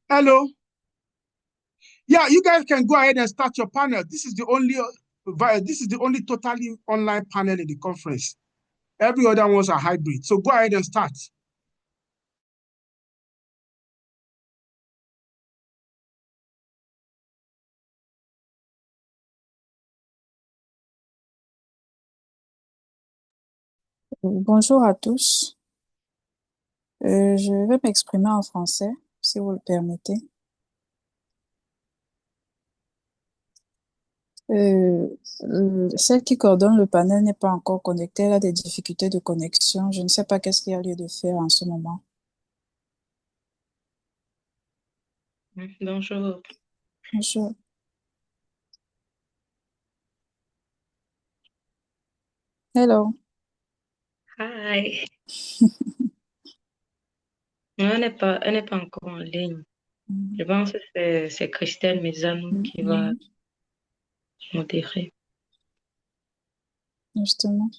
Hello. Yeah, you guys can go ahead and start your panel. This is the only totally online panel in the conference. Every other ones are hybrid. So go ahead and start. Bonjour à tous. Je vais m'exprimer en français, si vous le permettez. Euh, Celle qui coordonne le panel n'est pas encore connectée, elle a des difficultés de connexion. Je ne sais pas qu'est-ce qu'il y a lieu de faire en ce moment. Bonjour. Bonjour. Hello. Hi. Non, elle n'est pas encore en ligne. Je pense que c'est Christelle Mézano qui va Mhm. modérer. Justement.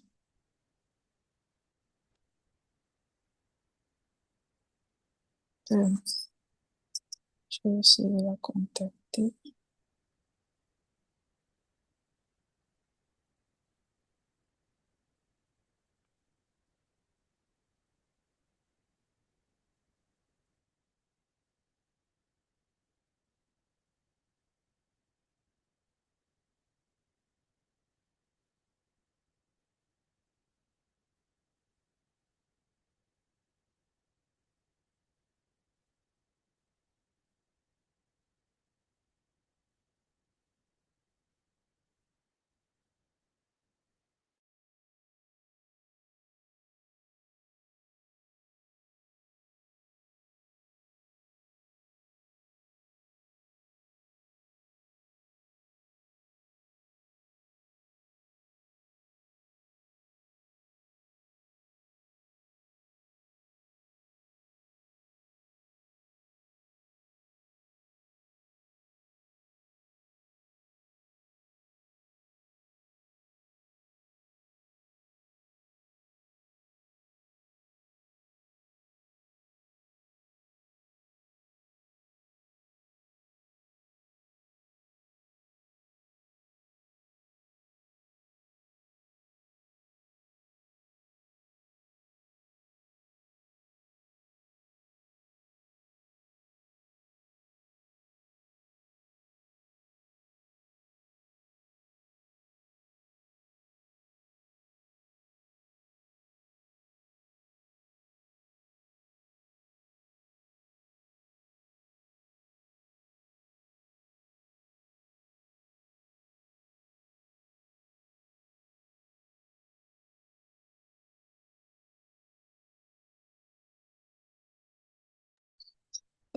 Euh, je vais essayer de la contacter.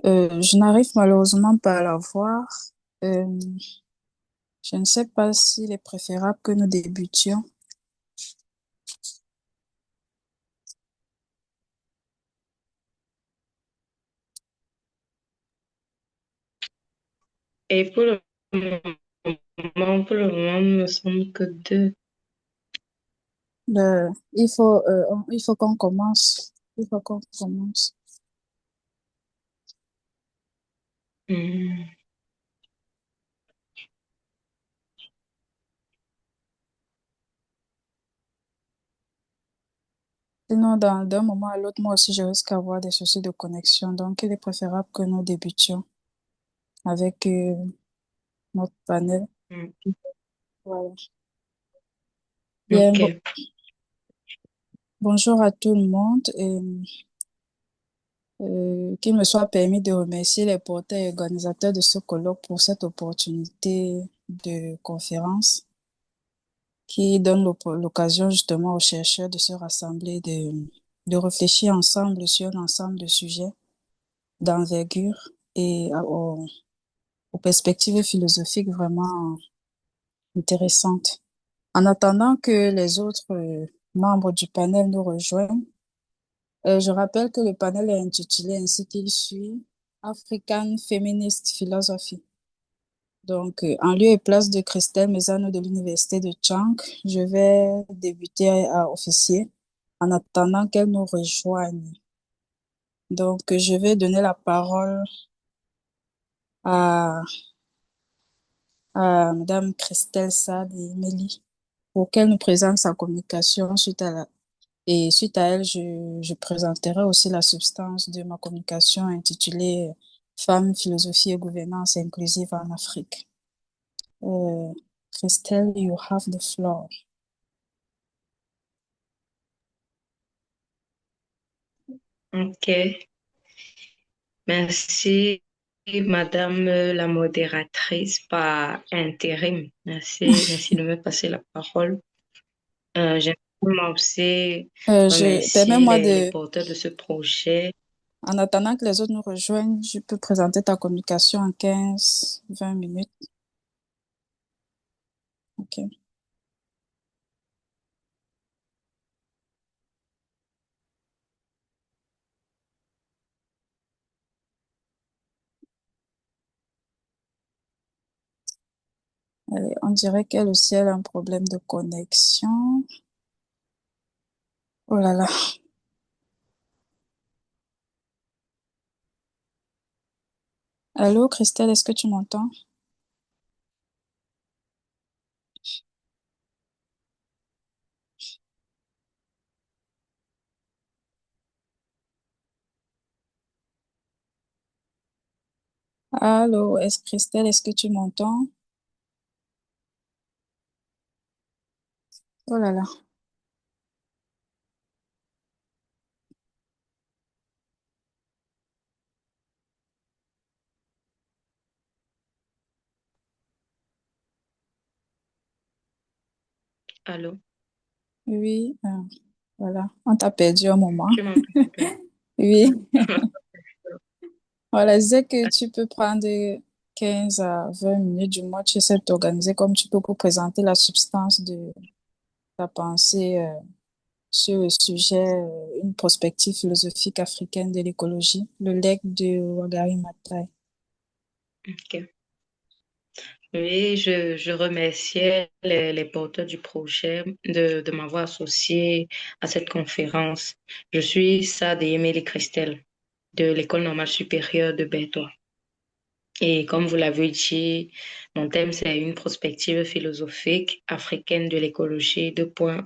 Je n'arrive malheureusement pas à la voir. Euh, je ne sais pas s'il est préférable que nous débutions. Et pour le moment, nous ne sommes que deux. Il faut qu'on commence. Il faut qu'on commence. Hmm. Sinon, d'un moment à l'autre, moi aussi, je risque d'avoir des soucis de connexion. Donc, il est préférable que nous débutions avec notre panel. Hmm. Voilà. Bien, OK. bonjour à tout le monde et qu'il me soit permis de remercier les porteurs et organisateurs de ce colloque pour cette opportunité de conférence qui donne l'occasion justement aux chercheurs de se rassembler, de réfléchir ensemble sur un ensemble de sujets d'envergure et aux perspectives philosophiques vraiment intéressantes. En attendant que les autres membres du panel nous rejoignent, je rappelle que le panel est intitulé ainsi qu'il suit African Feminist Philosophy. Donc, en lieu et place de Christelle Mesano de l'Université de Chang, je vais débuter à officier en attendant qu'elle nous rejoigne. Donc, je vais donner la parole à, à Madame Christelle Sade et Mélie pour qu'elle nous présente sa communication suite à elle, je présenterai aussi la substance de ma communication intitulée Femmes, philosophie et gouvernance inclusive en Afrique. Christelle, you have the floor. Ok, merci Madame la modératrice par intérim. Merci de me passer la parole. J'aimerais aussi remercier Permets-moi les porteurs de ce projet. en attendant que les autres nous rejoignent, je peux présenter ta communication en 15-20 minutes. Ok. Allez, on dirait qu'elle aussi elle a un problème de connexion. Oh là là. Allô, Christelle, est-ce que tu m'entends? Allô, Christelle, est-ce que tu m'entends? Oh là là. Allô, Oui, voilà. On t'a perdu un moment. tu m'entends bien? Oui. Voilà, je disais que tu peux prendre 15 à 20 minutes, du moins, tu essaies de t'organiser comme tu peux pour présenter la substance de ta pensée sur le sujet, une prospective philosophique africaine de l'écologie, le legs de Wangari Maathai. Ok. Oui, je remerciais les porteurs du projet de m'avoir associé à cette conférence. Je suis Sade Emily Christelle de l'École normale supérieure de Bertois. Et comme vous l'avez dit, mon thème, c'est une prospective philosophique africaine de l'écologie,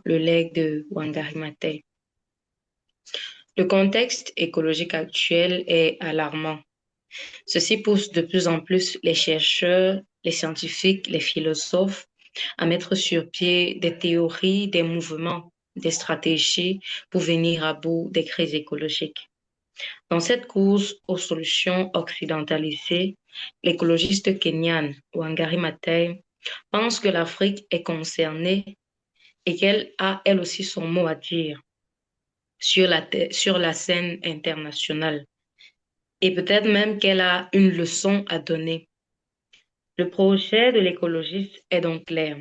le legs de Wangari Maathai. Le contexte écologique actuel est alarmant. Ceci pousse de plus en plus les chercheurs, les scientifiques, les philosophes à mettre sur pied des théories, des mouvements, des stratégies pour venir à bout des crises écologiques. Dans cette course aux solutions occidentalisées, l'écologiste kenyane Wangari Maathai pense que l'Afrique est concernée et qu'elle a elle aussi son mot à dire sur la scène internationale et peut-être même qu'elle a une leçon à donner. Le projet de l'écologiste est donc clair: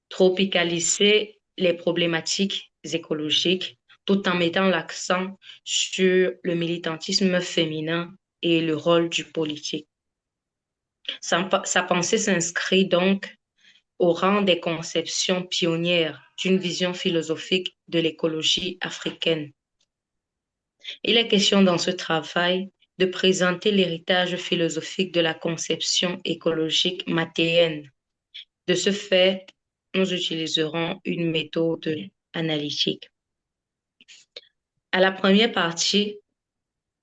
tropicaliser les problématiques écologiques tout en mettant l'accent sur le militantisme féminin et le rôle du politique. Sa pensée s'inscrit donc au rang des conceptions pionnières d'une vision philosophique de l'écologie africaine. Il est question dans ce travail de présenter l'héritage philosophique de la conception écologique mathéenne. De ce fait, nous utiliserons une méthode analytique. À la première partie,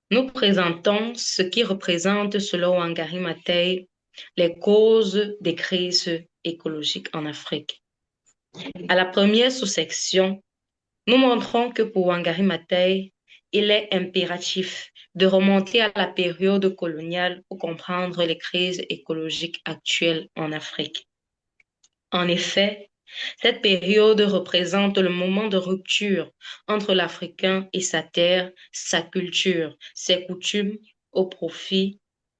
nous présentons ce qui représente, selon Wangari Maathai, les causes des crises écologiques en Afrique. À la première sous-section, nous montrons que pour Wangari Maathai, il est impératif de remonter à la période coloniale pour comprendre les crises écologiques actuelles en Afrique. En effet, cette période représente le moment de rupture entre l'Africain et sa terre, sa culture, ses coutumes au profit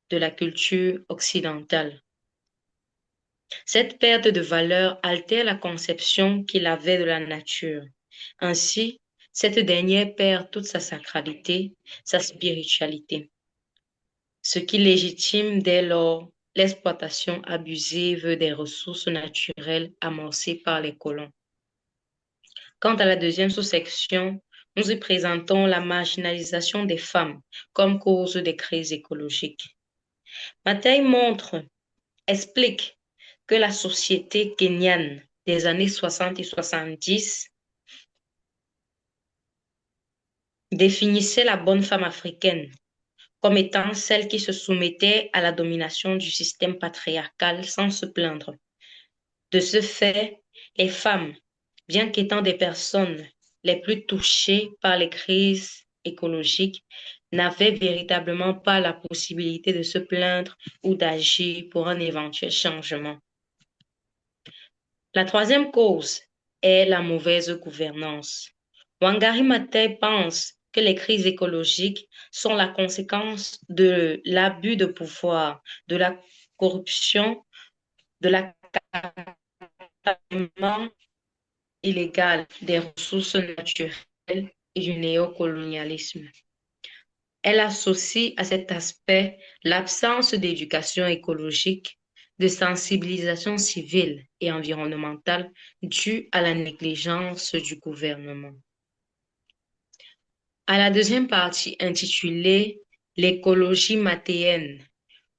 de la culture occidentale. Cette perte de valeur altère la conception qu'il avait de la nature. Ainsi, cette dernière perd toute sa sacralité, sa spiritualité, ce qui légitime dès lors l'exploitation abusive des ressources naturelles amorcées par les colons. Quant à la deuxième sous-section, nous y présentons la marginalisation des femmes comme cause des crises écologiques. Mattei explique que la société kenyane des années 60 et 70 définissait la bonne femme africaine comme étant celle qui se soumettait à la domination du système patriarcal sans se plaindre. De ce fait, les femmes, bien qu'étant des personnes les plus touchées par les crises écologiques, n'avaient véritablement pas la possibilité de se plaindre ou d'agir pour un éventuel changement. La troisième cause est la mauvaise gouvernance. Wangari Maathai pense que les crises écologiques sont la conséquence de l'abus de pouvoir, de la corruption, de l'accaparement illégal des ressources naturelles et du néocolonialisme. Elle associe à cet aspect l'absence d'éducation écologique, de sensibilisation civile et environnementale due à la négligence du gouvernement. À la deuxième partie intitulée L'écologie mathéenne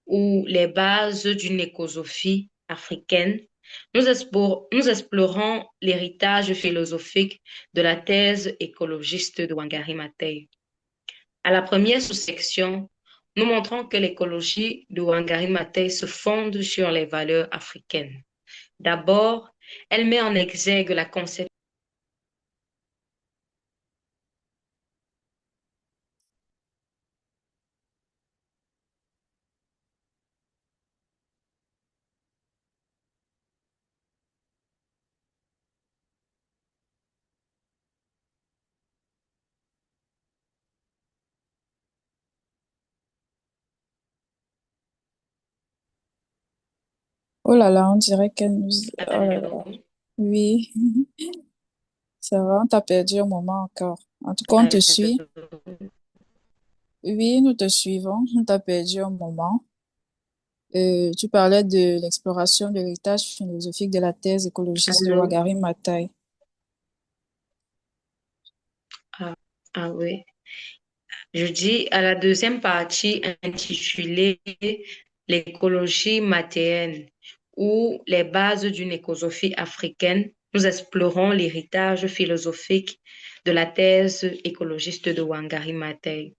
ou les bases d'une écosophie africaine, nous explorons l'héritage philosophique de la thèse écologiste de Wangari Maathai. À la première sous-section, nous montrons que l'écologie de Wangari Maathai se fonde sur les valeurs africaines. D'abord, elle met en exergue la conception Oh là là, on dirait qu'elle nous... Oh là là. Allô, Oui, ça va, on t'a perdu un moment encore. En tout cas, on te suit. allô. Oui, nous te suivons. On t'a perdu un moment. Tu parlais de l'exploration de l'héritage philosophique de la thèse écologiste de Allô? Wangari Maathai. Ah, ah oui. Je dis à la deuxième partie intitulée L'écologie mathéenne ou les bases d'une écosophie africaine, nous explorons l'héritage philosophique de la thèse écologiste de Wangari Maathai.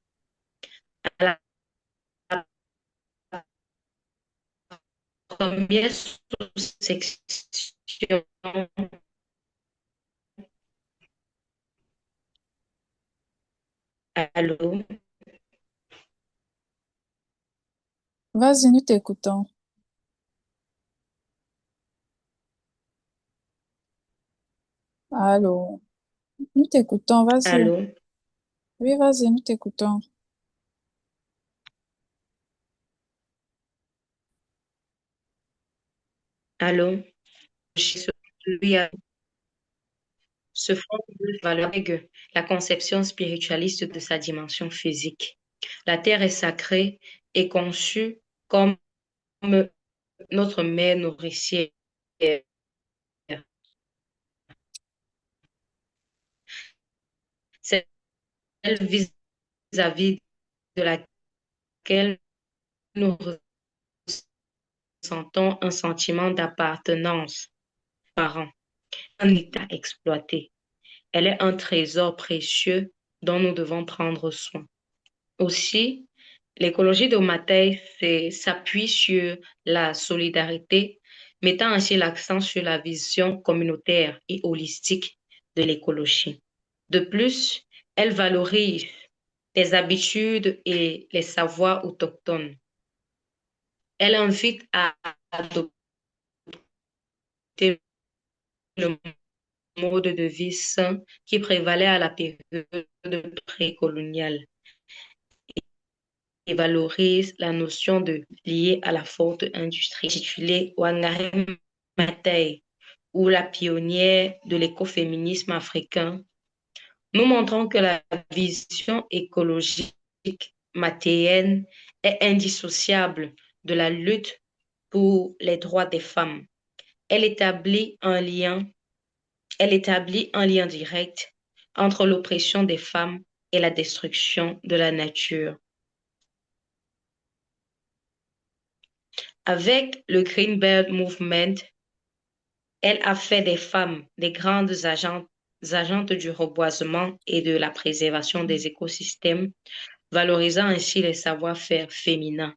À la première sous-section, allô, Vas-y, nous t'écoutons. Allô, nous t'écoutons, vas-y. allô, Oui, vas-y, nous t'écoutons. allô. Lui se fonde de valeurs avec la conception spiritualiste de sa dimension physique. La terre est sacrée et conçue comme notre mère nourricière, celle vis-à-vis de laquelle nous ressentons un sentiment d'appartenance par an, un état exploité. Elle est un trésor précieux dont nous devons prendre soin. Aussi, l'écologie de Mattei s'appuie sur la solidarité, mettant ainsi l'accent sur la vision communautaire et holistique de l'écologie. De plus, elle valorise les habitudes et les savoirs autochtones. Elle invite à adopter le mode de vie sain qui prévalait à la période précoloniale et valorise la notion de liée à la forte industrie, titulée Wangari Maathai, ou la pionnière de l'écoféminisme africain. Nous montrons que la vision écologique mathéenne est indissociable de la lutte pour les droits des femmes. Elle établit un lien, elle établit un lien direct entre l'oppression des femmes et la destruction de la nature. Avec le Green Belt Movement, elle a fait des femmes des grandes agentes du reboisement et de la préservation des écosystèmes, valorisant ainsi les savoir-faire féminins.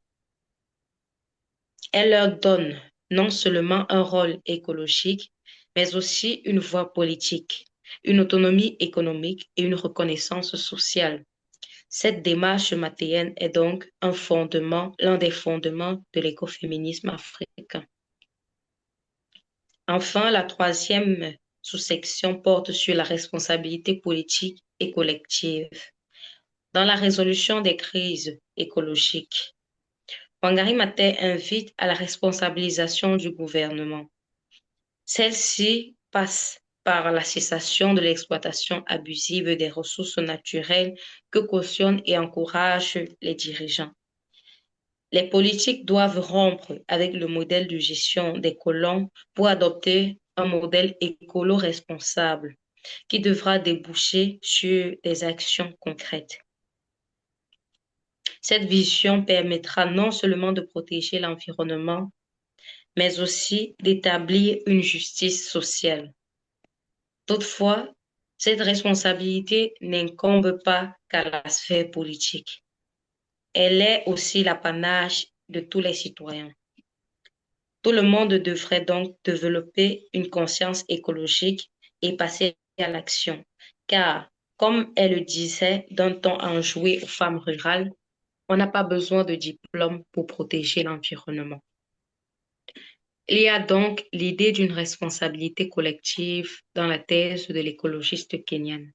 Elle leur donne non seulement un rôle écologique, mais aussi une voix politique, une autonomie économique et une reconnaissance sociale. Cette démarche matéenne est donc l'un des fondements de l'écoféminisme africain. Enfin, la troisième sous-section porte sur la responsabilité politique et collective. Dans la résolution des crises écologiques, Wangari Maathai invite à la responsabilisation du gouvernement. Celle-ci passe par la cessation de l'exploitation abusive des ressources naturelles que cautionnent et encouragent les dirigeants. Les politiques doivent rompre avec le modèle de gestion des colons pour adopter un modèle écolo-responsable qui devra déboucher sur des actions concrètes. Cette vision permettra non seulement de protéger l'environnement, mais aussi d'établir une justice sociale. Toutefois, cette responsabilité n'incombe pas qu'à la sphère politique. Elle est aussi l'apanage de tous les citoyens. Tout le monde devrait donc développer une conscience écologique et passer à l'action, car, comme elle le disait d'un ton enjoué aux femmes rurales, on n'a pas besoin de diplôme pour protéger l'environnement. Il y a donc l'idée d'une responsabilité collective dans la thèse de l'écologiste kenyane.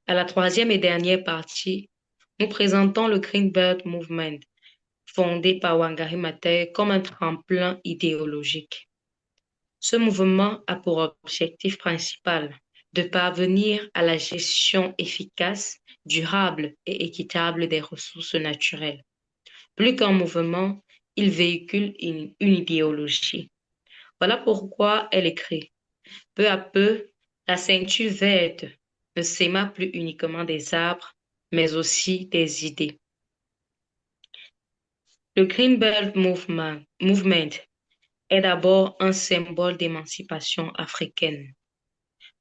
À la troisième et dernière partie, nous présentons le Green Belt Movement, fondé par Wangari Maathai comme un tremplin idéologique. Ce mouvement a pour objectif principal de parvenir à la gestion efficace, durable et équitable des ressources naturelles. Plus qu'un mouvement, il véhicule une idéologie. Voilà pourquoi elle écrit: peu à peu, la ceinture verte ne sème plus uniquement des arbres, mais aussi des idées. Le Green Belt Movement est d'abord un symbole d'émancipation africaine.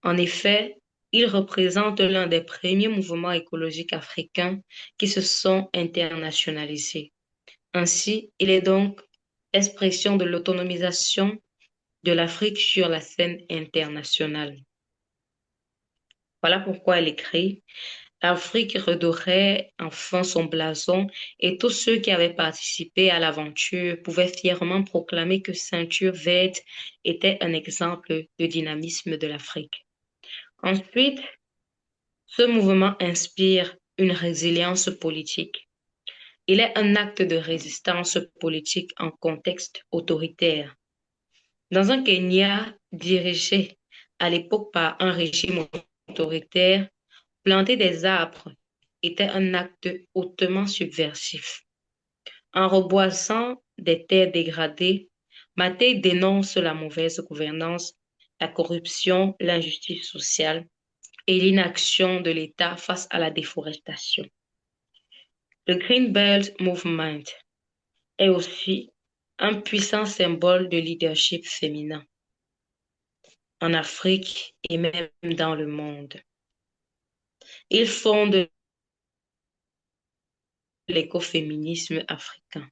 En effet, il représente l'un des premiers mouvements écologiques africains qui se sont internationalisés. Ainsi, il est donc expression de l'autonomisation de l'Afrique sur la scène internationale. Voilà pourquoi elle écrit: l'Afrique redorait enfin son blason et tous ceux qui avaient participé à l'aventure pouvaient fièrement proclamer que Ceinture Verte était un exemple de dynamisme de l'Afrique. Ensuite, ce mouvement inspire une résilience politique. Il est un acte de résistance politique en contexte autoritaire. Dans un Kenya dirigé à l'époque par un régime autoritaire, planter des arbres était un acte hautement subversif. En reboisant des terres dégradées, Maathai dénonce la mauvaise gouvernance, la corruption, l'injustice sociale et l'inaction de l'État face à la déforestation. Le Green Belt Movement est aussi un puissant symbole de leadership féminin en Afrique et même dans le monde. Il fonde l'écoféminisme africain.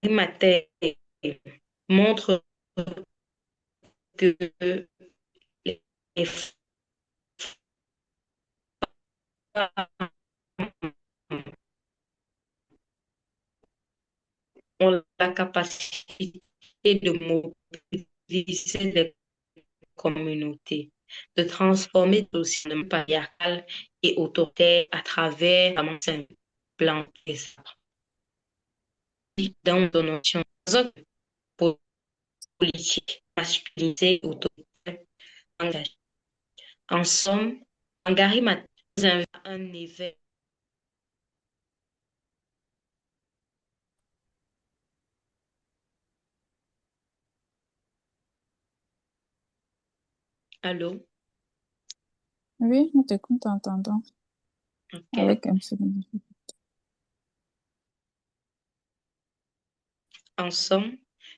Maathai montre que les femmes ont la capacité de mobiliser les communautés, de transformer le système patriarcal et autoritaire à travers la plan des arbres. Dans une politique masculinisée et autoritaire engagée. En somme, Wangari Maathai nous invite à un éveil. Allô? Oui, nous t'écoutons, t'entendons. Ok. Avec un peu de... En somme,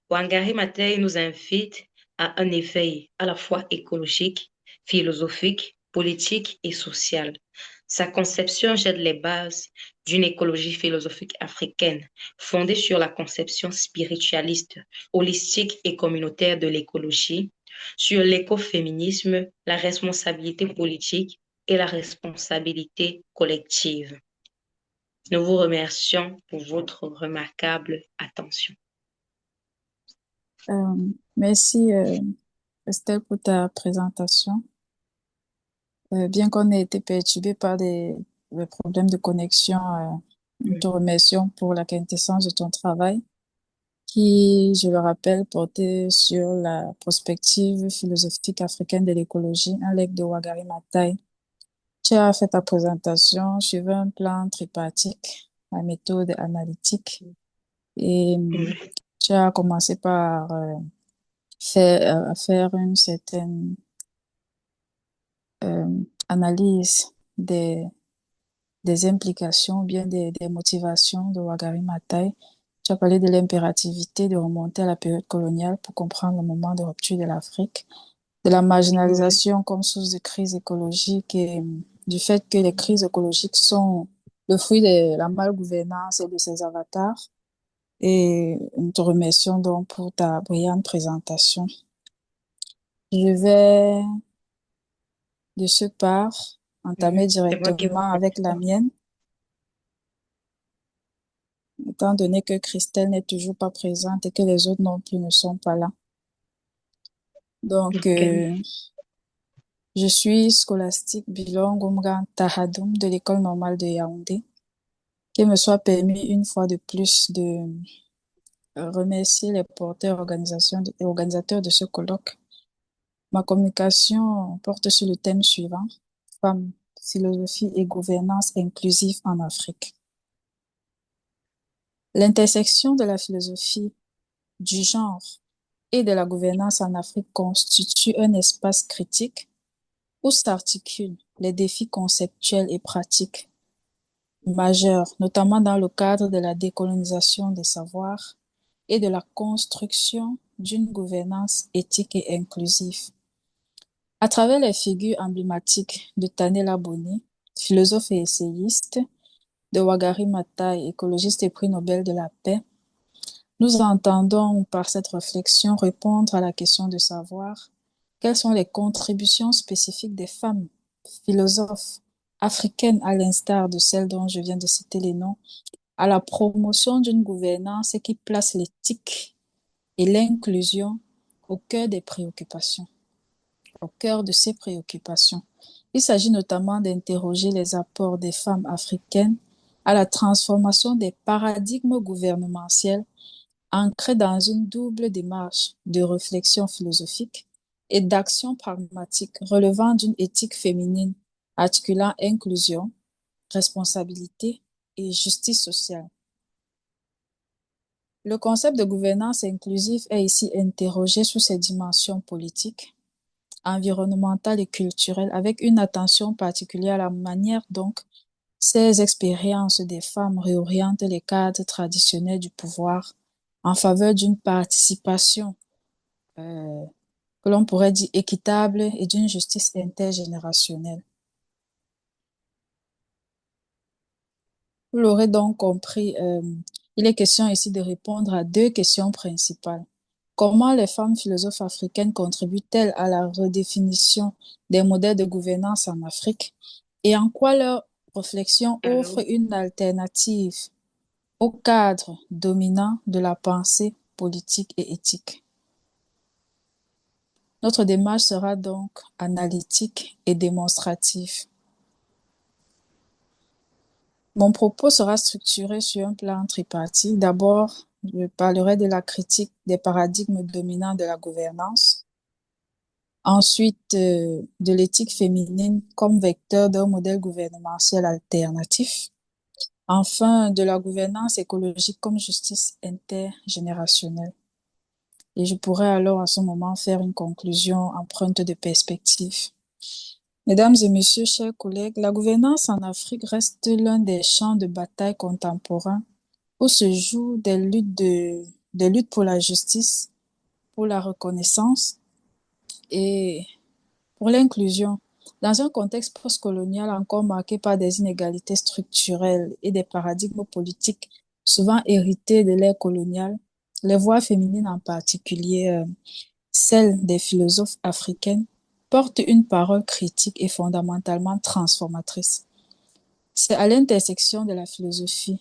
Wangari Maathai nous invite à un éveil à la fois écologique, philosophique, politique et social. Sa conception jette les bases d'une écologie philosophique africaine fondée sur la conception spiritualiste, holistique et communautaire de l'écologie, sur l'écoféminisme, la responsabilité politique et la responsabilité collective. Nous vous remercions pour votre remarquable attention. Euh, merci, Estelle, pour ta présentation. Bien qu'on ait été perturbé par des problèmes de connexion, nous te remercions pour la quintessence de ton travail, qui, je le rappelle, portait sur la prospective philosophique africaine de l'écologie, un legs de Wangari Maathai. Tu as fait ta présentation sur un plan tripartite, la méthode analytique, et tu as commencé par faire une certaine euh, analyse des implications, bien des motivations de Wangari Maathai. Tu as parlé de l'impérativité de remonter à la période coloniale pour comprendre le moment de rupture de l'Afrique, de la marginalisation comme source de crise écologique et du fait que les crises écologiques sont le fruit de la malgouvernance et de ses avatars. Et nous te remercions donc pour ta brillante présentation. Je vais de ce part entamer C'est moi qui vous directement avec la mienne, étant donné que Christelle n'est toujours pas présente et que les autres non plus ne sont pas là. Donc, remercie. je suis scolastique bilingue Oumran Tahadoum de l'école normale de Yaoundé. Qu'il me soit permis une fois de plus de remercier les porteurs et organisateurs de ce colloque. Ma communication porte sur le thème suivant: Femmes, philosophie et gouvernance inclusive en Afrique. L'intersection de la philosophie, du genre et de la gouvernance en Afrique constitue un espace critique où s'articulent les défis conceptuels et pratiques majeurs, notamment dans le cadre de la décolonisation des savoirs et de la construction d'une gouvernance éthique et inclusive. À travers les figures emblématiques de Tanela Boni, philosophe et essayiste, de Wangari Maathai, écologiste et prix Nobel de la paix, nous entendons par cette réflexion répondre à la question de savoir quelles sont les contributions spécifiques des femmes philosophes africaines, à l'instar de celles dont je viens de citer les noms, à la promotion d'une gouvernance qui place l'éthique et l'inclusion au cœur des préoccupations, au cœur de ces préoccupations. Il s'agit notamment d'interroger les apports des femmes africaines à la transformation des paradigmes gouvernementaux ancrés dans une double démarche de réflexion philosophique et d'action pragmatique relevant d'une éthique féminine articulant inclusion, responsabilité et justice sociale. Le concept de gouvernance inclusive est ici interrogé sous ses dimensions politiques, environnementales et culturelles, avec une attention particulière à la manière dont ces expériences des femmes réorientent les cadres traditionnels du pouvoir en faveur d'une participation que l'on pourrait dire équitable et d'une justice intergénérationnelle. Vous l'aurez donc compris, il est question ici de répondre à deux questions principales. Comment les femmes philosophes africaines contribuent-elles à la redéfinition des modèles de gouvernance en Afrique et en quoi leur réflexion Allô? offre une alternative au cadre dominant de la pensée politique et éthique? Notre démarche sera donc analytique et démonstrative. Mon propos sera structuré sur un plan tripartite. D'abord, je parlerai de la critique des paradigmes dominants de la gouvernance. Ensuite, de l'éthique féminine comme vecteur d'un modèle gouvernemental alternatif. Enfin, de la gouvernance écologique comme justice intergénérationnelle. Et je pourrais alors à ce moment faire une conclusion empreinte de perspective. Mesdames et messieurs, chers collègues, la gouvernance en Afrique reste l'un des champs de bataille contemporains où se jouent des luttes pour la justice, pour la reconnaissance et pour l'inclusion. Dans un contexte postcolonial encore marqué par des inégalités structurelles et des paradigmes politiques souvent hérités de l'ère coloniale, les voix féminines en particulier, celles des philosophes africaines, portent une parole critique et fondamentalement transformatrice. C'est à l'intersection de la philosophie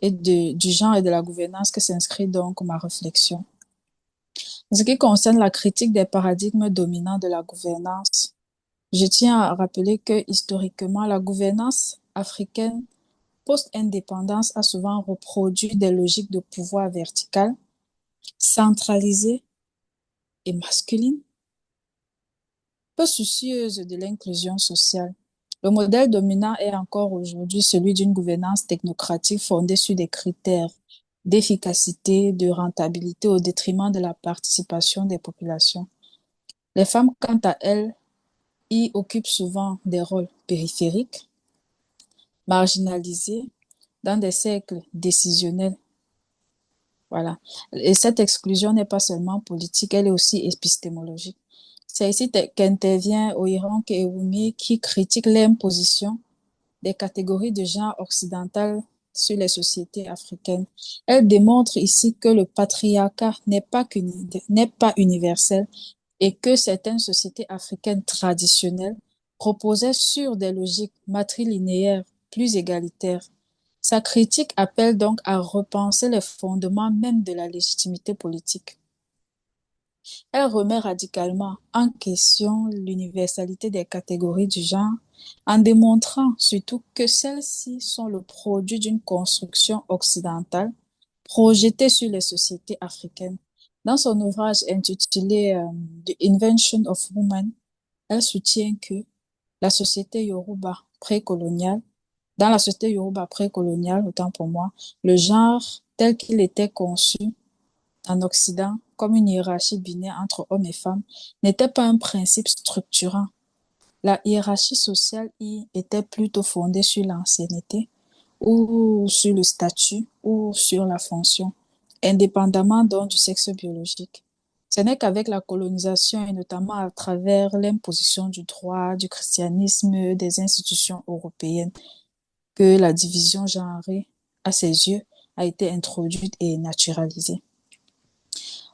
et du genre et de la gouvernance que s'inscrit donc ma réflexion. En ce qui concerne la critique des paradigmes dominants de la gouvernance, je tiens à rappeler que historiquement, la gouvernance africaine post-indépendance a souvent reproduit des logiques de pouvoir verticales, centralisées et masculines, peu soucieuses de l'inclusion sociale. Le modèle dominant est encore aujourd'hui celui d'une gouvernance technocratique fondée sur des critères d'efficacité, de rentabilité au détriment de la participation des populations. Les femmes, quant à elles, y occupent souvent des rôles périphériques, marginalisés dans des cercles décisionnels. Voilà. Et cette exclusion n'est pas seulement politique, elle est aussi épistémologique. C'est ici qu'intervient Oyiranke Ewumi qui critique l'imposition des catégories de genre occidentales sur les sociétés africaines. Elle démontre ici que le patriarcat n'est pas universel et que certaines sociétés africaines traditionnelles reposaient sur des logiques matrilinéaires plus égalitaires. Sa critique appelle donc à repenser les fondements même de la légitimité politique. Elle remet radicalement en question l'universalité des catégories du genre en démontrant surtout que celles-ci sont le produit d'une construction occidentale projetée sur les sociétés africaines. Dans son ouvrage intitulé The Invention of Woman, elle soutient que la société Yoruba précoloniale, dans la société Yoruba précoloniale, autant pour moi, le genre tel qu'il était conçu en Occident comme une hiérarchie binaire entre hommes et femmes n'était pas un principe structurant. La hiérarchie sociale y était plutôt fondée sur l'ancienneté ou sur le statut ou sur la fonction, indépendamment donc du sexe biologique. Ce n'est qu'avec la colonisation et notamment à travers l'imposition du droit, du christianisme, des institutions européennes que la division genrée, à ses yeux, a été introduite et naturalisée.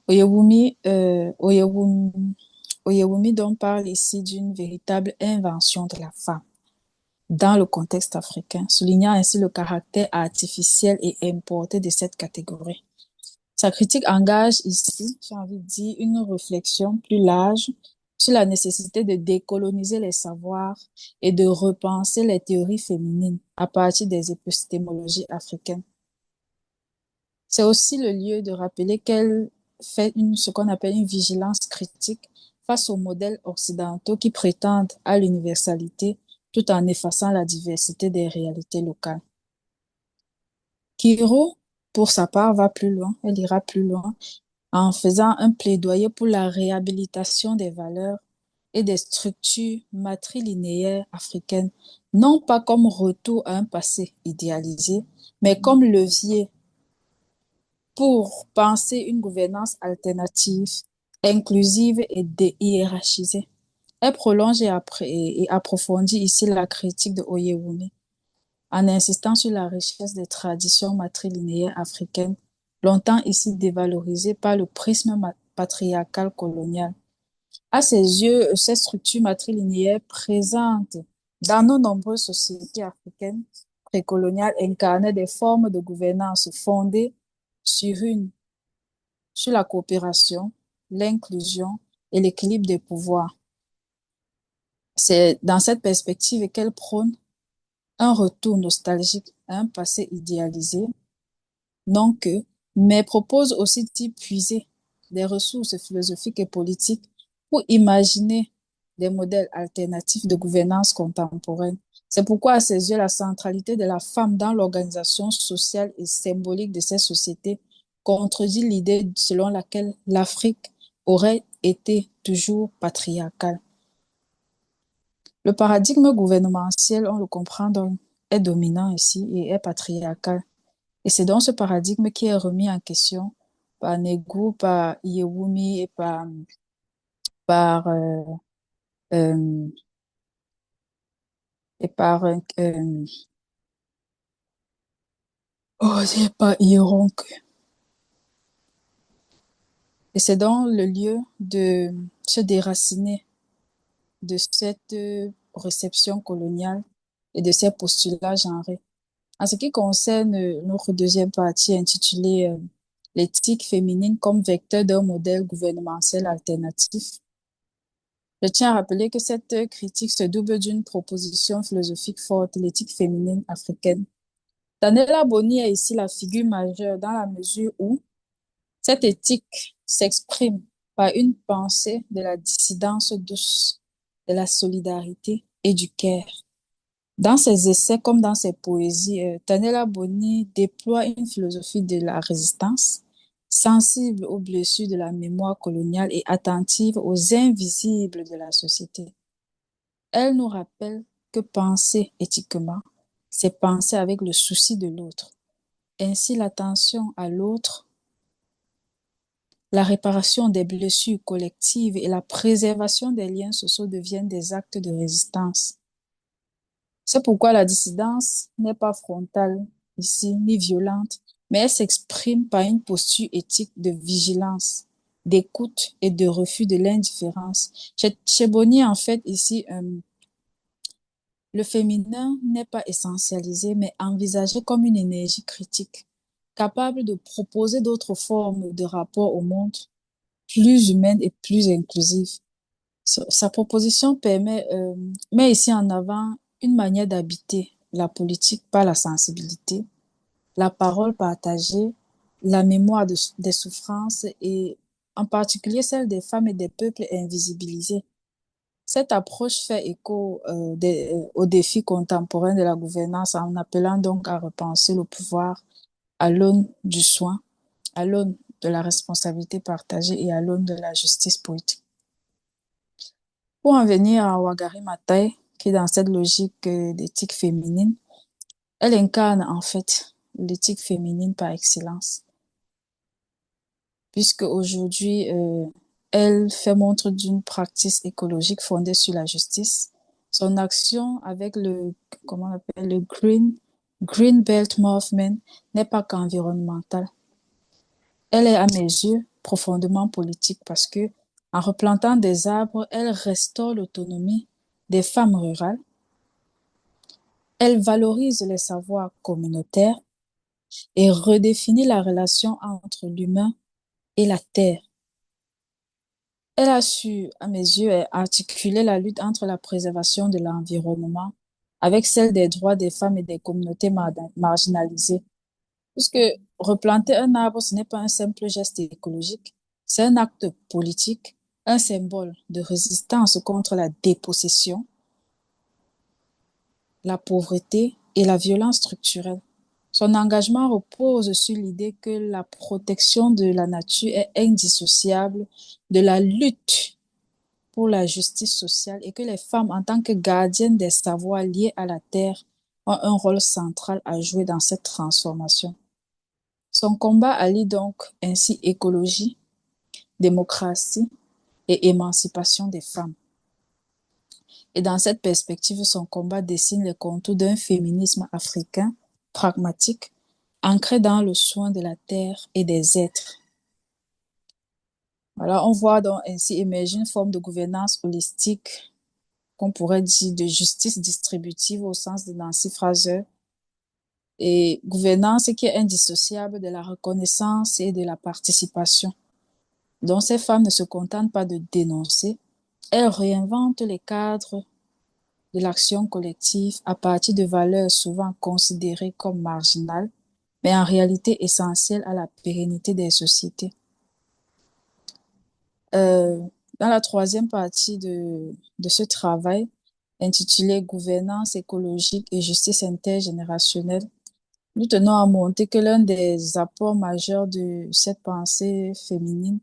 Oyewumi donc parle ici d'une véritable invention de la femme dans le contexte africain, soulignant ainsi le caractère artificiel et importé de cette catégorie. Sa critique engage ici, j'ai envie de dire, une réflexion plus large sur la nécessité de décoloniser les savoirs et de repenser les théories féminines à partir des épistémologies africaines. C'est aussi le lieu de rappeler qu'elle fait ce qu'on appelle une vigilance critique face aux modèles occidentaux qui prétendent à l'universalité tout en effaçant la diversité des réalités locales. Kiro, pour sa part, va plus loin, elle ira plus loin en faisant un plaidoyer pour la réhabilitation des valeurs et des structures matrilinéaires africaines, non pas comme retour à un passé idéalisé, mais comme levier pour penser une gouvernance alternative, inclusive et déhiérarchisée. Elle prolonge et approfondit ici la critique de Oyewumi en insistant sur la richesse des traditions matrilinéaires africaines, longtemps ici dévalorisées par le prisme patriarcal colonial. À ses yeux, ces structures matrilinéaires présentes dans nos nombreuses sociétés africaines précoloniales incarnaient des formes de gouvernance fondées sur la coopération, l'inclusion et l'équilibre des pouvoirs. C'est dans cette perspective qu'elle prône un retour nostalgique à un passé idéalisé, non que, mais propose aussi d'y puiser des ressources philosophiques et politiques pour imaginer des modèles alternatifs de gouvernance contemporaine. C'est pourquoi, à ses yeux, la centralité de la femme dans l'organisation sociale et symbolique de ces sociétés contredit l'idée selon laquelle l'Afrique aurait été toujours patriarcale. Le paradigme gouvernemental, on le comprend donc, est dominant ici et est patriarcal. Et c'est dans ce paradigme qui est remis en question par Negu, par Yewumi et par, euh, euh, et par, oh, c'est pas Ironk. Et c'est dans le lieu de se déraciner de cette réception coloniale et de ces postulats genrés. En ce qui concerne notre deuxième partie intitulée L'éthique féminine comme vecteur d'un modèle gouvernemental alternatif, je tiens à rappeler que cette critique se double d'une proposition philosophique forte, l'éthique féminine africaine. Daniela Boni est ici la figure majeure dans la mesure où cette éthique s'exprime par une pensée de la dissidence douce, de la solidarité et du care. Dans ses essais comme dans ses poésies, Daniela Boni déploie une philosophie de la résistance, sensible aux blessures de la mémoire coloniale et attentive aux invisibles de la société. Elle nous rappelle que penser éthiquement, c'est penser avec le souci de l'autre. Ainsi, l'attention à l'autre, la réparation des blessures collectives et la préservation des liens sociaux deviennent des actes de résistance. C'est pourquoi la dissidence n'est pas frontale ici, ni violente, mais elle s'exprime par une posture éthique de vigilance, d'écoute et de refus de l'indifférence. Chez Bonny, en fait, ici, le féminin n'est pas essentialisé, mais envisagé comme une énergie critique, capable de proposer d'autres formes de rapport au monde, plus humaines et plus inclusives. Sa proposition met ici en avant une manière d'habiter la politique par la sensibilité, la parole partagée, la mémoire des souffrances et en particulier celle des femmes et des peuples invisibilisés. Cette approche fait écho aux défis contemporains de la gouvernance en appelant donc à repenser le pouvoir à l'aune du soin, à l'aune de la responsabilité partagée et à l'aune de la justice politique. Pour en venir à Wangari Maathai, qui est dans cette logique d'éthique féminine, elle incarne en fait l'éthique féminine par excellence, puisque aujourd'hui, elle fait montre d'une pratique écologique fondée sur la justice. Son action avec comment on appelle, le Green Belt Movement n'est pas qu'environnementale. Elle est, à mes yeux, profondément politique parce que, en replantant des arbres, elle restaure l'autonomie des femmes rurales. Elle valorise les savoirs communautaires et redéfinit la relation entre l'humain et la terre. Elle a su, à mes yeux, articuler la lutte entre la préservation de l'environnement avec celle des droits des femmes et des communautés marginalisées. Puisque replanter un arbre, ce n'est pas un simple geste écologique, c'est un acte politique, un symbole de résistance contre la dépossession, la pauvreté et la violence structurelle. Son engagement repose sur l'idée que la protection de la nature est indissociable de la lutte pour la justice sociale et que les femmes, en tant que gardiennes des savoirs liés à la terre, ont un rôle central à jouer dans cette transformation. Son combat allie donc ainsi écologie, démocratie et émancipation des femmes. Et dans cette perspective, son combat dessine les contours d'un féminisme africain pragmatique, ancré dans le soin de la terre et des êtres. Voilà, on voit donc ainsi émerger une forme de gouvernance holistique, qu'on pourrait dire de justice distributive au sens de Nancy Fraser, et gouvernance qui est indissociable de la reconnaissance et de la participation. Donc ces femmes ne se contentent pas de dénoncer, elles réinventent les cadres de l'action collective à partir de valeurs souvent considérées comme marginales, mais en réalité essentielles à la pérennité des sociétés. Dans la troisième partie de ce travail, intitulé Gouvernance écologique et justice intergénérationnelle, nous tenons à montrer que l'un des apports majeurs de cette pensée féminine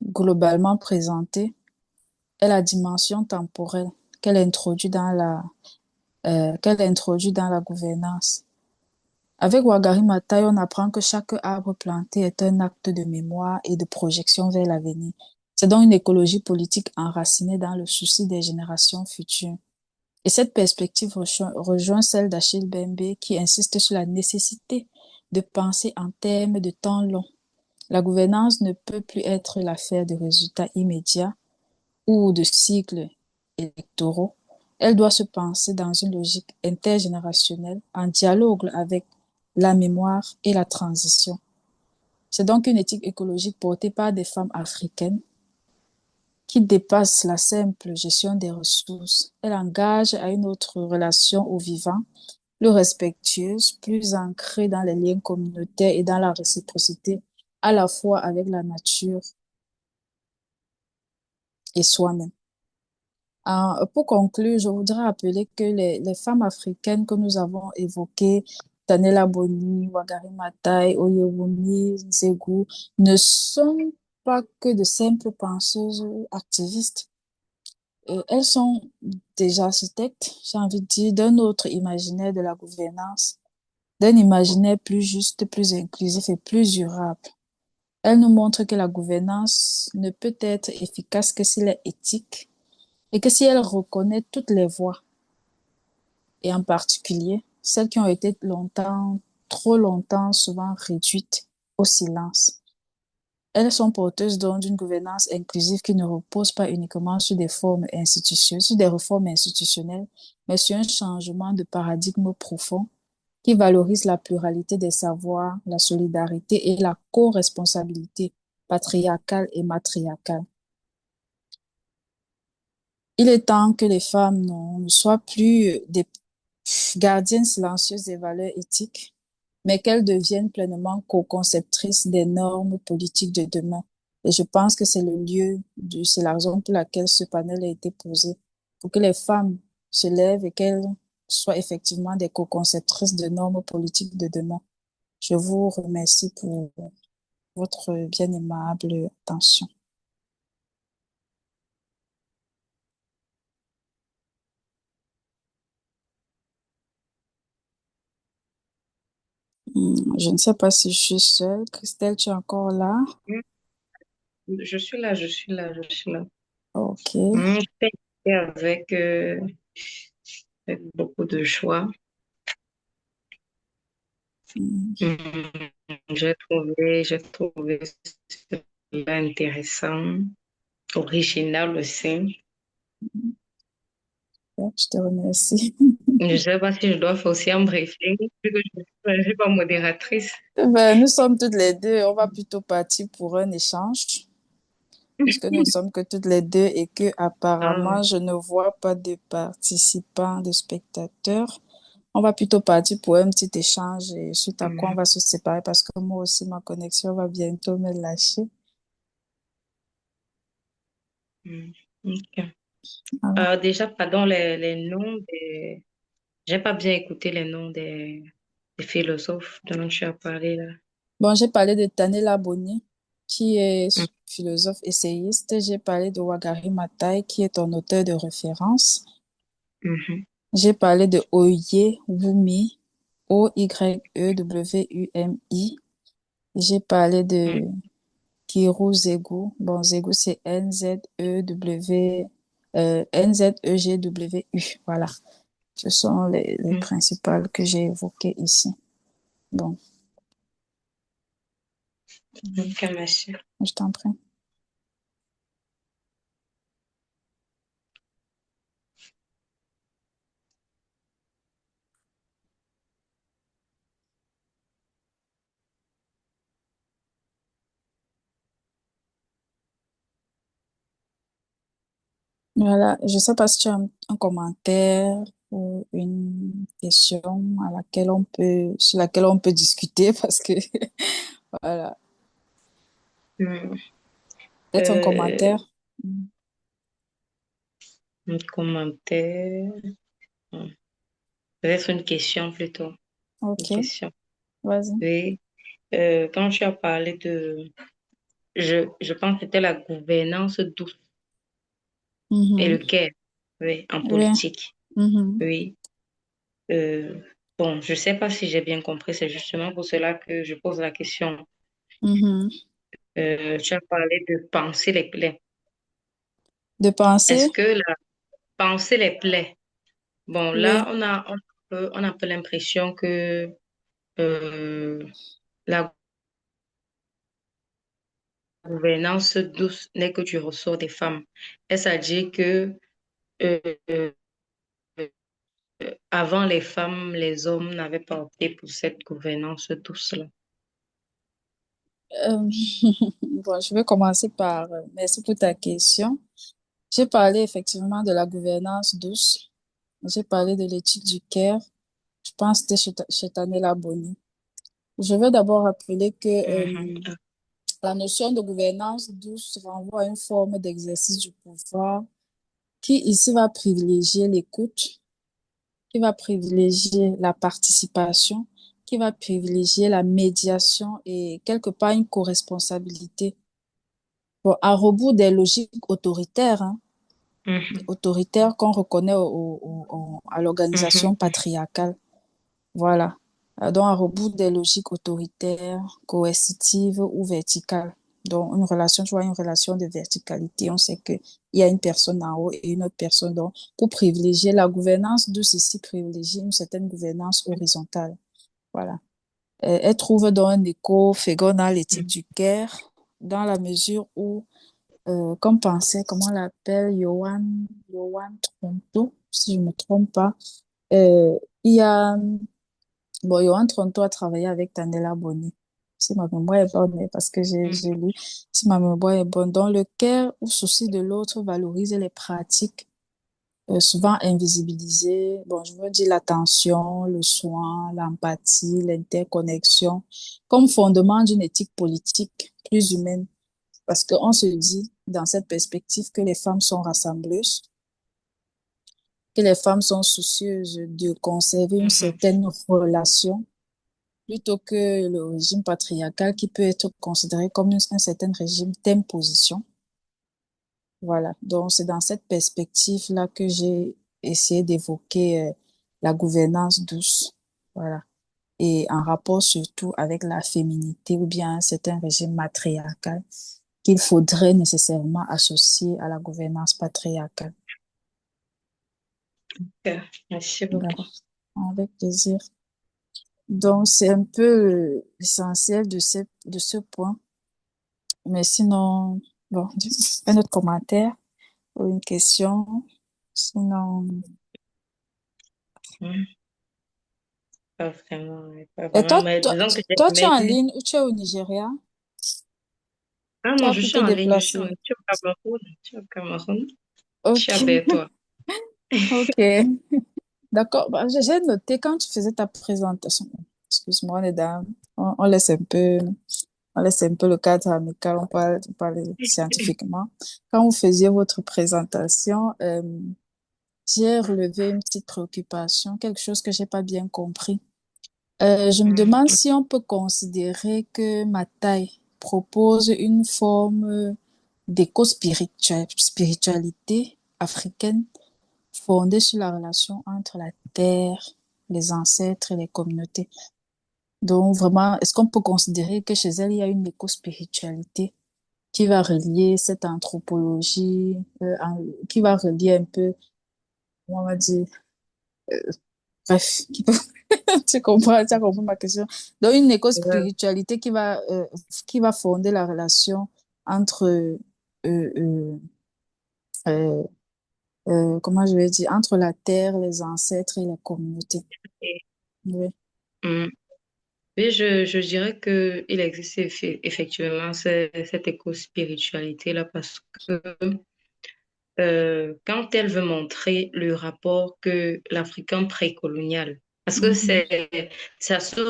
globalement présentée est la dimension temporelle qu'elle introduit dans la gouvernance. Avec Wangari Maathai, on apprend que chaque arbre planté est un acte de mémoire et de projection vers l'avenir. C'est donc une écologie politique enracinée dans le souci des générations futures. Et cette perspective rejoint celle d'Achille Mbembe qui insiste sur la nécessité de penser en termes de temps long. La gouvernance ne peut plus être l'affaire de résultats immédiats ou de cycles électoraux. Elle doit se penser dans une logique intergénérationnelle, en dialogue avec la mémoire et la transition. C'est donc une éthique écologique portée par des femmes africaines qui dépasse la simple gestion des ressources. Elle engage à une autre relation au vivant, plus respectueuse, plus ancrée dans les liens communautaires et dans la réciprocité, à la fois avec la nature et soi-même. Pour conclure, je voudrais rappeler que les femmes africaines que nous avons évoquées, Tanela Boni, Wangari Maathai, Oyewumi, Nzegu, ne sont pas que de simples penseuses activistes. Elles sont des architectes, j'ai envie de dire, d'un autre imaginaire de la gouvernance, d'un imaginaire plus juste, plus inclusif et plus durable. Elles nous montrent que la gouvernance ne peut être efficace que si elle est éthique et que si elle reconnaît toutes les voix, et en particulier celles qui ont été longtemps, trop longtemps, souvent réduites au silence. Elles sont porteuses donc d'une gouvernance inclusive qui ne repose pas uniquement sur des formes institutionnelles, sur des réformes institutionnelles, mais sur un changement de paradigme profond qui valorise la pluralité des savoirs, la solidarité et la co-responsabilité patriarcale et matriarcale. Il est temps que les femmes ne soient plus des gardiennes silencieuses des valeurs éthiques, mais qu'elles deviennent pleinement co-conceptrices des normes politiques de demain. Et je pense que c'est c'est la raison pour laquelle ce panel a été posé, pour que les femmes se lèvent et qu'elles soient effectivement des co-conceptrices de normes politiques de demain. Je vous remercie pour votre bien aimable attention. Je ne sais pas si je suis seule. Christelle, tu es encore là? Je suis là, je suis là, je suis là. Ok. J'étais avec beaucoup de choix. J'ai trouvé cela intéressant, original aussi. Je te remercie. Je ne sais pas si je dois faire aussi un briefing, vu que je ne suis pas modératrice. Ben, nous sommes toutes les deux. On va plutôt partir pour un échange, puisque nous ne sommes que toutes les deux et que apparemment je ne vois pas de participants, de spectateurs. On va plutôt partir pour un petit échange et suite à quoi on va se séparer parce que moi aussi ma connexion va bientôt me lâcher. Ok. Voilà. Déjà, pardon, les noms des... J'ai pas bien écouté les noms des philosophes dont tu as parlé là. Bon, j'ai parlé de Tanela Boni, qui est Mm, philosophe essayiste. J'ai parlé de Wangari Maathai, qui est un auteur de référence. mhm, J'ai parlé de Oyewumi, Oyewumi. J'ai parlé mm, de Kiro Zegu. Bon, Zegu, c'est Nzegwu. Voilà. Ce sont les mm. principales que j'ai évoquées ici. Bon, Ok, merci. je t'en prie. Voilà, je sais pas si tu as un commentaire ou une question sur laquelle on peut discuter parce que, voilà, Mm. peut-être un Euh, commentaire. Mm. un commentaire. Peut-être une question plutôt. Une Ok, question. vas-y. Oui. Quand tu as parlé de... je pense que c'était la gouvernance douce et Mhm. le care. oui, en Oui. politique. Mhm. Oui. Euh, bon, je sais pas si j'ai bien compris, c'est justement pour cela que je pose la question. Mhm. Tu as parlé de penser les plaies. De Est-ce penser? que la penser les plaies, bon, là, Oui. on a un peu l'impression que euh, la gouvernance douce n'est que du ressort des femmes. Est-ce à dire que euh, euh, avant les femmes, les hommes n'avaient pas opté pour cette gouvernance douce-là? Euh, bon, je vais commencer par merci pour ta question. J'ai parlé effectivement de la gouvernance douce. J'ai parlé de l'étude du CARE. Je pense que c'était chez Tanela Boni. Je veux d'abord rappeler que Mhm. la notion de gouvernance douce renvoie à une forme d'exercice du pouvoir qui ici va privilégier l'écoute, qui va privilégier la participation, qui va privilégier la médiation et quelque part une co-responsabilité. Bon, à rebours des logiques autoritaires, hein, Mhm. autoritaires qu'on reconnaît à l'organisation Mhm. patriarcale. Voilà. Donc, à rebours des logiques autoritaires, coercitives ou verticales. Donc, une relation, tu vois, une relation de verticalité. On sait qu'il y a une personne en haut et une autre personne. Donc, pour privilégier la gouvernance douce ici, privilégier une certaine gouvernance horizontale. Voilà. Elle trouve donc un écho fécond dans l'éthique Mhm. du Caire, dans la mesure où, comme pensait, comment on l'appelle, Johan Tronto, si je ne me trompe pas, il y a bon, Johan Tronto a travaillé avec Tanela Boni. Si ma mémoire est bonne, mais parce que j'ai lu, si ma mémoire est bonne, dans le care ou souci de l'autre valorise les pratiques souvent invisibilisées. Bon, je veux dire l'attention, le soin, l'empathie, l'interconnexion, comme fondement d'une éthique politique plus humaine. Parce qu'on se dit, dans cette perspective, que les femmes sont rassembleuses, que les femmes sont soucieuses de conserver une Mhm. certaine relation plutôt que le régime patriarcal qui peut être considéré comme un certain régime d'imposition. Voilà. Donc, c'est dans cette perspective-là que j'ai essayé d'évoquer la gouvernance douce. Voilà. Et en rapport surtout avec la féminité ou bien un certain régime matriarcal qu'il faudrait nécessairement associer à la gouvernance patriarcale. Ok. Merci beaucoup. D'accord. Avec plaisir. Donc, c'est un peu l'essentiel de ce point. Mais sinon, bon, un autre commentaire ou une question. Sinon, Mhm. Pas et vraiment, mais disons que j'ai tu es jamais en eu. ligne ou tu es au Nigeria? Ah Tu non, as je pu suis te en ligne, déplacer. je suis au Cameroun, je suis au Cameroun, je suis Ok, à Bertois. ok. D'accord. Bah, j'ai noté quand tu faisais ta présentation. Excuse-moi, les dames. On laisse un peu, on laisse un peu le cadre amical. On parle scientifiquement. Quand vous faisiez votre présentation, j'ai relevé une petite préoccupation, quelque chose que j'ai pas bien compris. Je me demande Mhm. si on peut considérer que ma taille propose une forme spiritualité africaine fondée sur la relation entre la terre, les ancêtres et les communautés. Donc vraiment, est-ce qu'on peut considérer que chez elle, il y a une éco-spiritualité qui va relier cette anthropologie, qui va relier un peu, comment on va dire, bref, tu as compris ma question. Donc, une Ouais. éco-spiritualité qui va fonder la relation entre, euh, euh, comment je vais dire, entre la terre, les ancêtres et la communauté. Et, Oui. mm, oui, je dirais que il existe effectivement cette éco-spiritualité-là parce que quand elle veut montrer le rapport que l'Africain précolonial, parce que Mhm, c'est à ce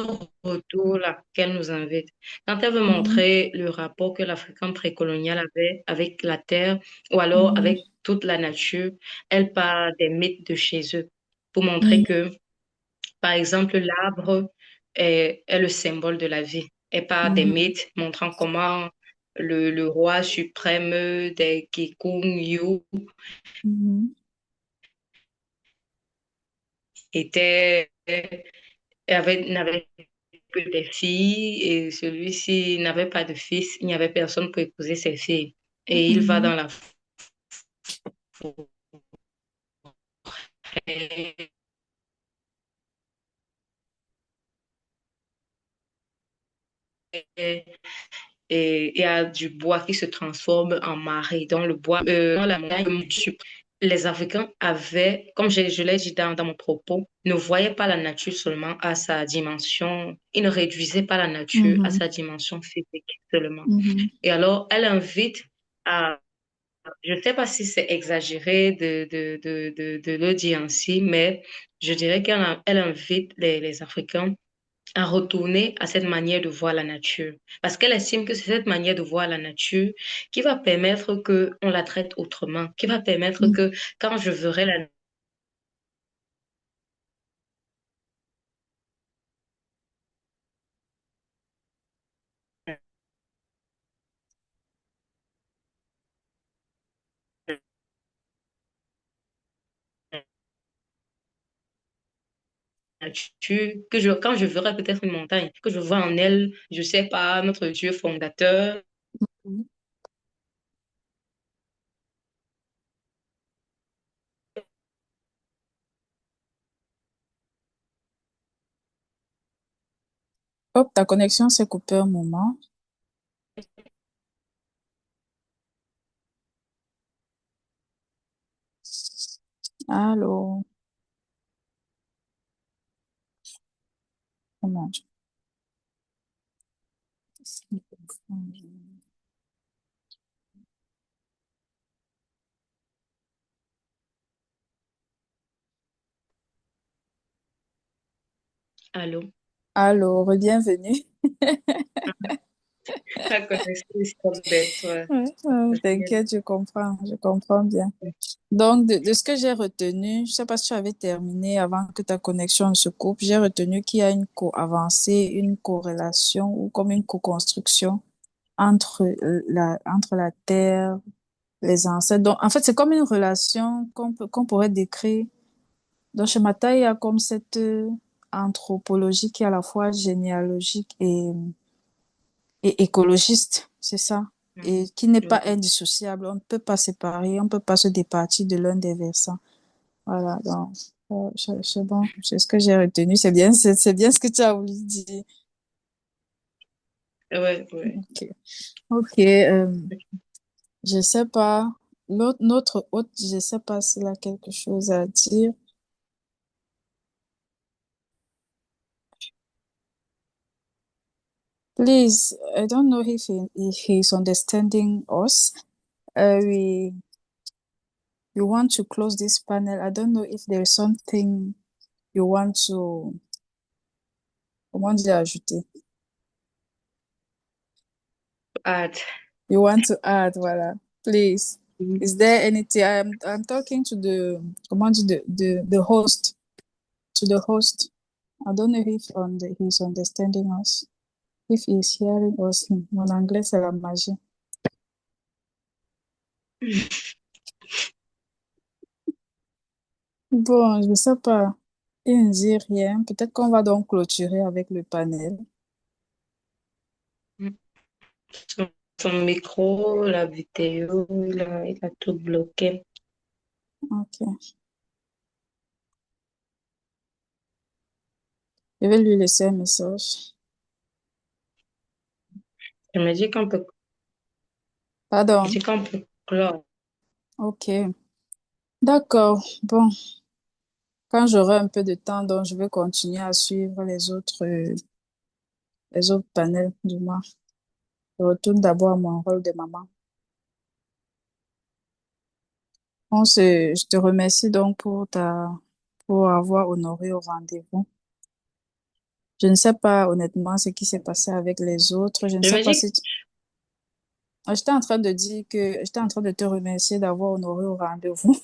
retour-là qu'elle nous invite, quand elle veut mhm, montrer le rapport que l'Africain précolonial avait avec la terre ou alors mhm, avec toute la nature, elle part des mythes de chez eux pour montrer mhm, que, par exemple, l'arbre est le symbole de la vie. Elle part des mhm, mythes montrant comment le roi suprême des Kikuyu mhm, était, n'avait que des filles et celui-ci n'avait pas de fils. Il n'y avait personne pour épouser ses filles. Et il va Mhm. dans la forêt et il y a du bois qui se transforme en marée. Dans le bois, dans la montagne, les Africains avaient, comme je l'ai dit dans mon propos, ne voyaient pas la nature seulement à sa dimension, ils ne réduisaient pas la nature à Mhm. sa dimension physique seulement. Mhm. Et alors, elle invite à, je ne sais pas si c'est exagéré de le dire ainsi, mais je dirais elle invite les Africains à retourner à cette manière de voir la nature. Parce qu'elle estime que c'est cette manière de voir la nature qui va permettre qu'on la traite autrement, qui va permettre Mhm. que quand je verrai la nature, quand je verrai peut-être une montagne, que je vois en elle, je sais pas, notre Dieu fondateur. Hop, ta connexion s'est coupée un moment. Allô? Oh mon Dieu. Allô? Allô, bienvenue. La connexion est bête, ouais. Ouais, t'inquiète, je comprends bien. Donc, de ce que j'ai retenu, je sais pas si tu avais terminé avant que ta connexion ne se coupe, j'ai retenu qu'il y a une co-avancée, une corrélation ou comme une co-construction entre entre la Terre, les ancêtres. Donc, en fait, c'est comme une relation qu'on pourrait décrire. Donc, chez Mata, il y a comme cette anthropologie qui est à la fois généalogique et écologiste, c'est ça, Mhm. et qui n'est pas Oui. indissociable. On ne peut pas séparer, on ne peut pas se départir de l'un des versants. Voilà, donc, c'est bon, c'est ce que j'ai retenu. C'est bien ce que tu as voulu dire. Ouais, ouais. Ok, ok, je sais pas. Notre hôte, je sais pas s'il a quelque chose à dire. Please, I don't know if he's understanding us. We want to close this panel. I don't know if there's something you want to, comment dire, ajouter. Add. You want to add, voilà. Please. Is there anything? I'm talking to the, comment dire, the host, to the host. I don't know if he's understanding us, if he's hearing us. Mon anglais, c'est la magie. Bon, je sais pas. Il ne dit rien. Peut-être qu'on va donc clôturer avec le panel. Son, son micro, la vidéo, il a tout bloqué. Ok. Je vais lui laisser un message. Je me dis qu'on peut, je Pardon. dis qu'on peut clore. Ok. D'accord. Bon, quand j'aurai un peu de temps, donc je vais continuer à suivre les autres panels du moins. Je retourne d'abord à mon rôle de maman. Je te remercie donc pour avoir honoré au rendez-vous. Je ne sais pas honnêtement ce qui s'est passé avec les autres. Je ne Je sais me pas dis, si j'étais en train de dire que j'étais en train de te remercier d'avoir honoré au rendez-vous.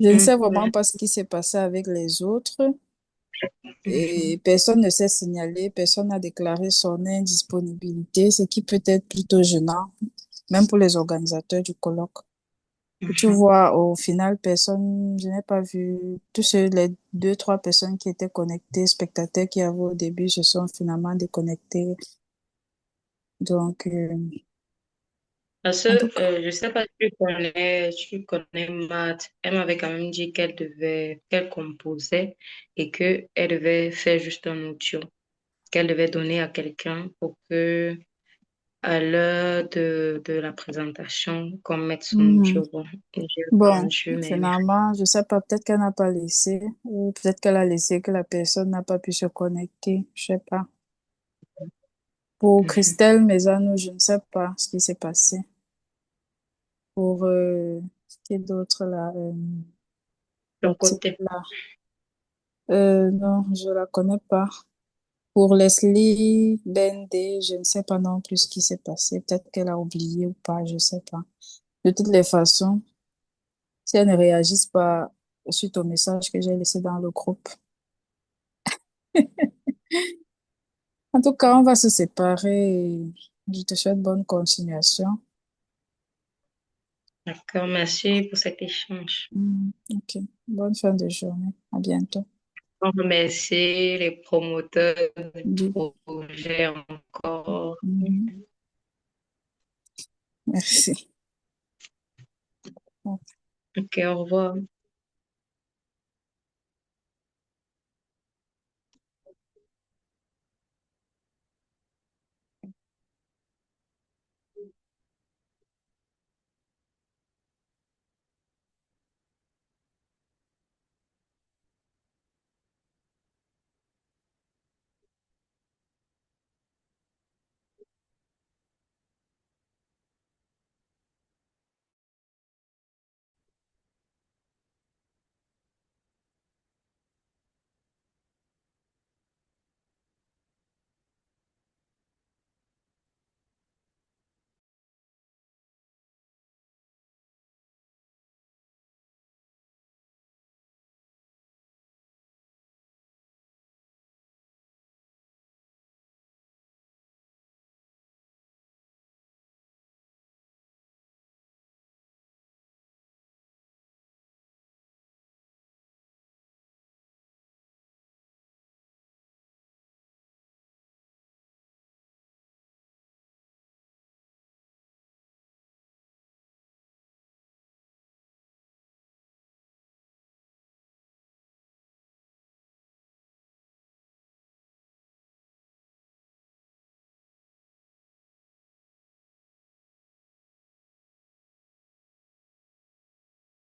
Je ne sais vraiment ouais, pas ce qui s'est passé avec les autres. mhm. Et personne ne s'est signalé, personne n'a déclaré son indisponibilité, ce qui peut être plutôt gênant, même pour les organisateurs du colloque. Et tu vois, au final, personne, je n'ai pas vu, les deux, trois personnes qui étaient connectées, spectateurs qui avaient au début, se sont finalement déconnectés. Donc, Parce en tout que, cas, je sais pas si tu connais Matt. Elle m'avait quand même dit qu'elle composait et que elle devait faire juste un audio, qu'elle devait donner à quelqu'un pour que, à l'heure de la présentation, qu'on mette son mhm. audio. Bon, j'ai Bon, répondu, mais finalement, je sais pas, peut-être qu'elle n'a pas laissé, ou peut-être qu'elle a laissé que la personne n'a pas pu se connecter, je sais pas. Pour mhm. Christelle Maisano, je ne sais pas ce qui s'est passé. Pour, qui d'autre là, Ton la petite côté. là. Non, je la connais pas. Pour Leslie Bendé, je ne sais pas non plus ce qui s'est passé. Peut-être qu'elle a oublié ou pas, je sais pas. De toutes les façons, si elle ne réagisse pas suite au message que j'ai laissé dans le groupe. En tout cas, on va se séparer et je te souhaite bonne continuation. D'accord, merci pour cet échange. Ok. Bonne fin de journée. À bientôt. On remercie les promoteurs du Du- projet encore. Mhm. Merci. Ok, au revoir.